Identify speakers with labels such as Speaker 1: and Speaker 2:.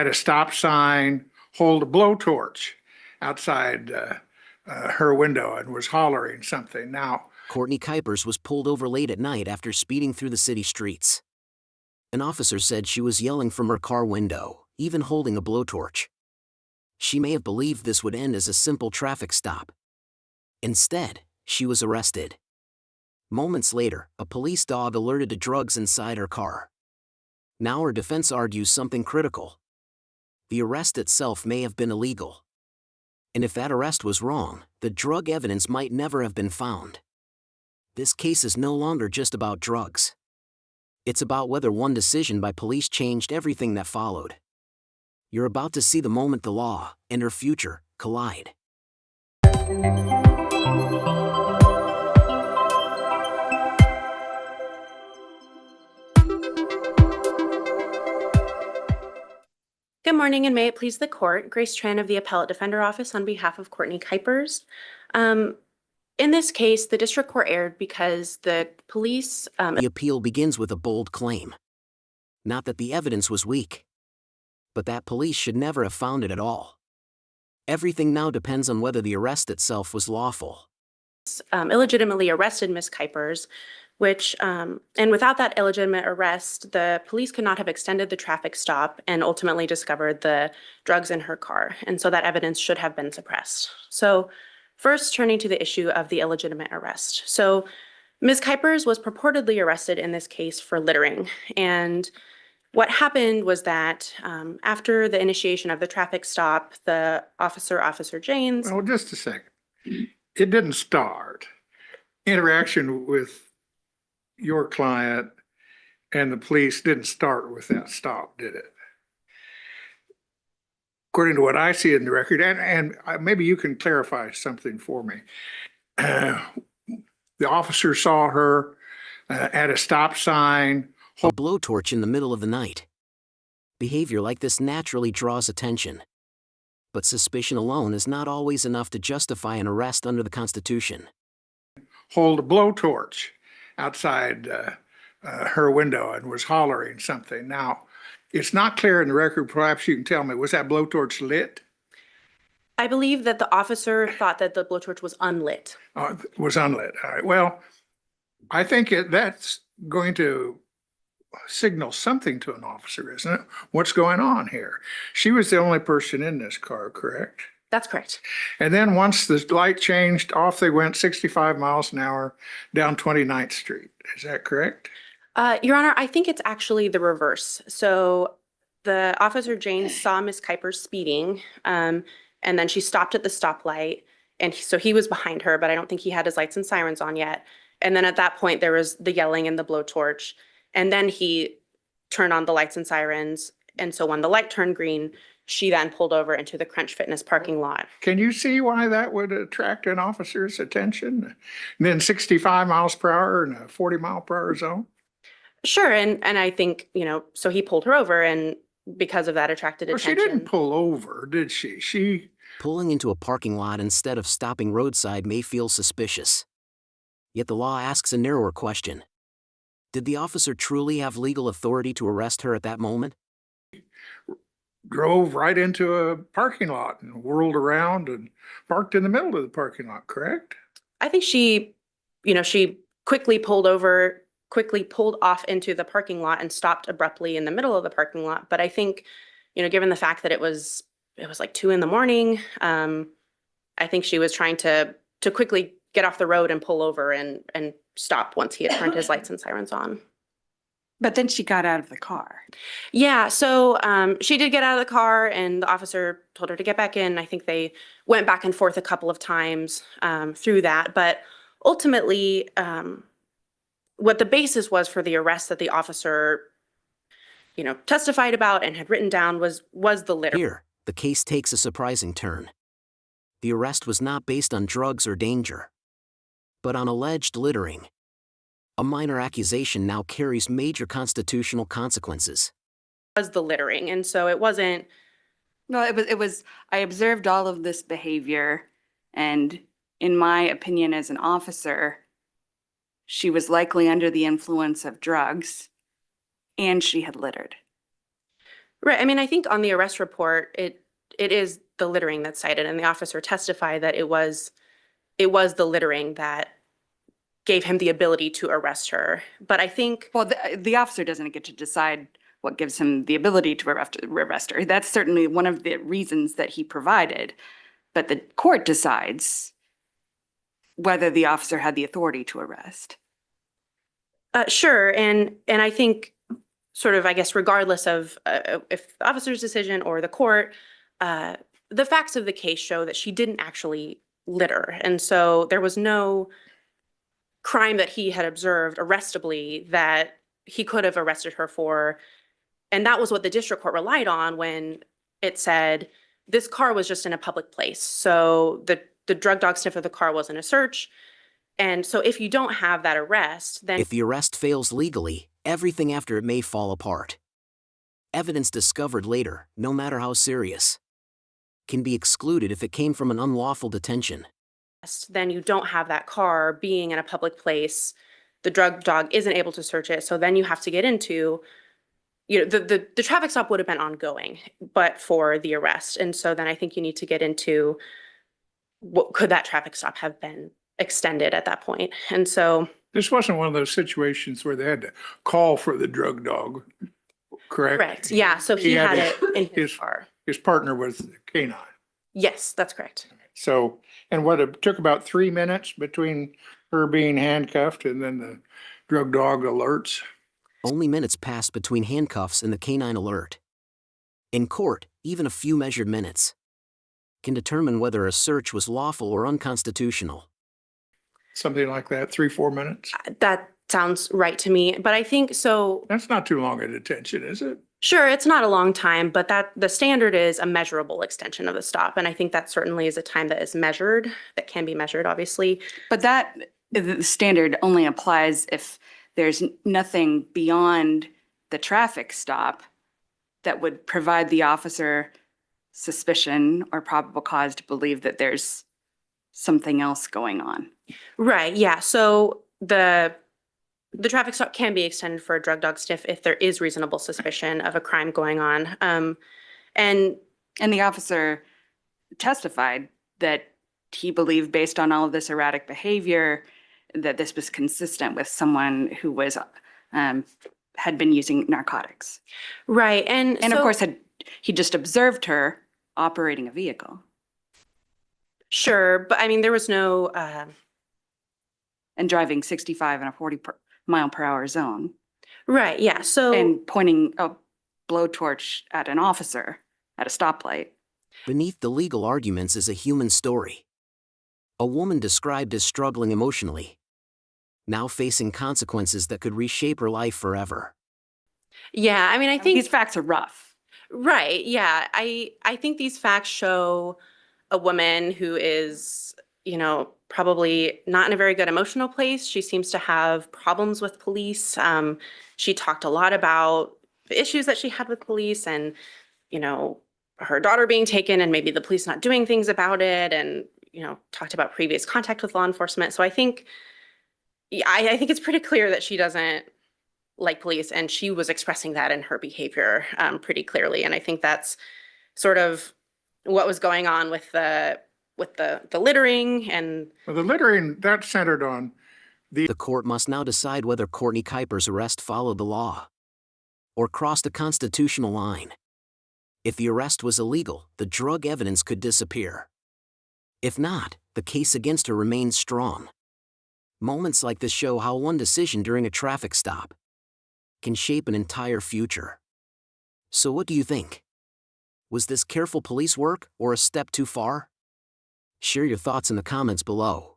Speaker 1: At a stop sign, hold a blowtorch outside her window and was hollering something. Now,
Speaker 2: Courtney Kuipers was pulled over late at night after speeding through the city streets. An officer said she was yelling from her car window, even holding a blowtorch. She may have believed this would end as a simple traffic stop. Instead, she was arrested. Moments later, a police dog alerted to drugs inside her car. Now her defense argues something critical. The arrest itself may have been illegal. And if that arrest was wrong, the drug evidence might never have been found. This case is no longer just about drugs. It's about whether one decision by police changed everything that followed. You're about to see the moment the law and her future collide.
Speaker 3: Good morning, and may it please the court. Grace Tran of the Appellate Defender Office on behalf of Courtney Kuipers. In this case, the district court erred because the police...
Speaker 2: The appeal begins with a bold claim. Not that the evidence was weak, but that police should never have found it at all. Everything now depends on whether the arrest itself was lawful.
Speaker 3: Illegitimately arrested Ms. Kuipers, which, and without that illegitimate arrest, the police could not have extended the traffic stop and ultimately discovered the drugs in her car. And so that evidence should have been suppressed. So first, turning to the issue of the illegitimate arrest. So Ms. Kuipers was purportedly arrested in this case for littering. And what happened was that after the initiation of the traffic stop, the Officer James...
Speaker 1: well, just a second. It didn't start. Interaction with your client and the police didn't start with that stop, did it? According to what I see in the record, and maybe you can clarify something for me. The officer saw her at a stop sign.
Speaker 2: A blowtorch in the middle of the night. Behavior like this naturally draws attention. But suspicion alone is not always enough to justify an arrest under the Constitution.
Speaker 1: Hold a blowtorch outside her window and was hollering something. Now, it's not clear in the record, perhaps you can tell me, was that blowtorch lit?
Speaker 3: I believe that the officer thought that the blowtorch was unlit.
Speaker 1: Was unlit. All right. Well, I think that's going to signal something to an officer, isn't it? What's going on here? She was the only person in this car, correct?
Speaker 3: That's correct.
Speaker 1: And then once the light changed, off they went 65 miles an hour down 29th Street. Is that correct?
Speaker 3: Your Honor, I think it's actually the reverse. So the Officer James saw Ms. Kuipers speeding, and then she stopped at the stoplight. And so he was behind her, but I don't think he had his lights and sirens on yet. And then at that point, there was the yelling and the blowtorch. And then he turned on the lights and sirens. And so when the light turned green, she then pulled over into the Crunch Fitness parking lot.
Speaker 1: Can you see why that would attract an officer's attention? And then 65 miles per hour in a 40 mile per hour zone?
Speaker 3: Sure. And I think, so he pulled her over, and because of that attracted attention.
Speaker 1: Well, she didn't pull over, did she?
Speaker 2: Pulling into a parking lot instead of stopping roadside may feel suspicious. Yet the law asks a narrower question. Did the officer truly have legal authority to arrest her at that moment?
Speaker 1: Drove right into a parking lot and whirled around and parked in the middle of the parking lot, correct?
Speaker 3: I think she quickly pulled off into the parking lot and stopped abruptly in the middle of the parking lot. But I think, given the fact that it was like 2 a.m, I think she was trying to quickly get off the road and pull over and stop once he had turned his lights and sirens on.
Speaker 4: But then she got out of the car.
Speaker 3: Yeah, so she did get out of the car, and the officer told her to get back in. I think they went back and forth a couple of times through that. But ultimately, what the basis was for the arrest that the officer, testified about and had written down was the litter.
Speaker 2: Here, the case takes a surprising turn. The arrest was not based on drugs or danger, but on alleged littering. A minor accusation now carries major constitutional consequences.
Speaker 3: Was the littering, and so it wasn't.
Speaker 4: No, it was. I observed all of this behavior, and in my opinion, as an officer, she was likely under the influence of drugs, and she had littered.
Speaker 3: Right. I mean, I think on the arrest report, it is the littering that's cited, and the officer testified that it was the littering that gave him the ability to arrest her. But I think,
Speaker 4: Well, the officer doesn't get to decide what gives him the ability to arrest her. That's certainly one of the reasons that he provided. But the court decides whether the officer had the authority to arrest.
Speaker 3: sure, and I think sort of, I guess, regardless of if the officer's decision or the court, the facts of the case show that she didn't actually litter, and so there was no crime that he had observed arrestably that he could have arrested her for. And that was what the district court relied on when it said this car was just in a public place. So the drug dog sniff of the car wasn't a search. And so if you don't have that arrest, then
Speaker 2: If the arrest fails legally, everything after it may fall apart. Evidence discovered later, no matter how serious, can be excluded if it came from an unlawful detention.
Speaker 3: then you don't have that car being in a public place. The drug dog isn't able to search it. So then you have to get into, the traffic stop would have been ongoing, but for the arrest. And so then I think you need to get into what could that traffic stop have been extended at that point. And so,
Speaker 1: This wasn't one of those situations where they had to call for the drug dog, correct?
Speaker 3: correct. Yeah. So he had it in his car.
Speaker 1: His partner was the canine.
Speaker 3: Yes, that's correct.
Speaker 1: So, and it took about 3 minutes between her being handcuffed and then the drug dog alerts.
Speaker 2: Only minutes passed between handcuffs and the canine alert. In court, even a few measured minutes can determine whether a search was lawful or unconstitutional.
Speaker 1: Something like that, 3-4 minutes.
Speaker 3: That sounds right to me. But I think so.
Speaker 1: That's not too long a detention, is it?
Speaker 3: Sure, it's not a long time, but that the standard is a measurable extension of the stop. And I think that certainly is a time that is measured, that can be measured, obviously.
Speaker 4: But the standard only applies if there's nothing beyond the traffic stop that would provide the officer suspicion or probable cause to believe that there's something else going on.
Speaker 3: Right, yeah. So the traffic stop can be extended for a drug dog sniff if there is reasonable suspicion of a crime going on. And
Speaker 4: the officer testified that he believed, based on all of this erratic behavior, that this was consistent with someone who was had been using narcotics.
Speaker 3: right, and
Speaker 4: Of
Speaker 3: so-
Speaker 4: course, he just observed her operating a vehicle.
Speaker 3: Sure, but I mean, there was no,
Speaker 4: And driving 65 in a 40-mile-per-hour zone.
Speaker 3: right, yeah, so.
Speaker 4: And pointing a blowtorch at an officer at a stoplight.
Speaker 2: Beneath the legal arguments is a human story. A woman described as struggling emotionally, now facing consequences that could reshape her life forever.
Speaker 3: Yeah, I mean, I think.
Speaker 4: These facts are rough.
Speaker 3: Right, yeah. I think these facts show a woman who is, probably not in a very good emotional place. She seems to have problems with police. She talked a lot about the issues that she had with police and, her daughter being taken and maybe the police not doing things about it, and, talked about previous contact with law enforcement. So I think, I think it's pretty clear that she doesn't like police, and she was expressing that in her behavior pretty clearly. And I think that's sort of what was going on with the littering and.
Speaker 1: Well, the littering, that's centered on
Speaker 2: The court must now decide whether Courtney Kuiper's arrest followed the law or crossed a constitutional line. If the arrest was illegal, the drug evidence could disappear. If not, the case against her remains strong. Moments like this show how one decision during a traffic stop can shape an entire future. So what do you think? Was this careful police work or a step too far? Share your thoughts in the comments below.